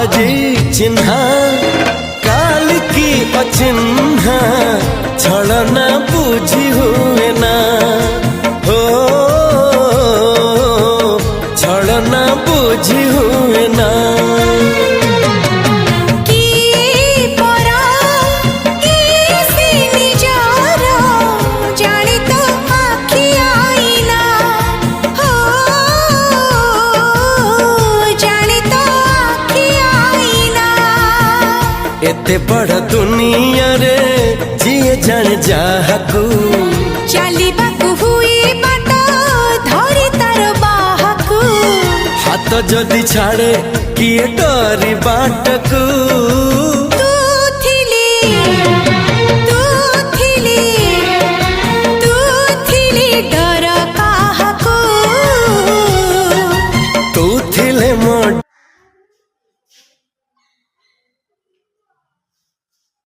आजी चिन्हा काल की अचिन्हा छलना बुझी हुए ना हो छलना बुझी हुए ना एते बड़ दुनिया रे जिए जान जाहकू चलिबाकू हुई बाट धरी तार बाहकू हाथ जदि छाड़े किए डरी बाटकू तू थिली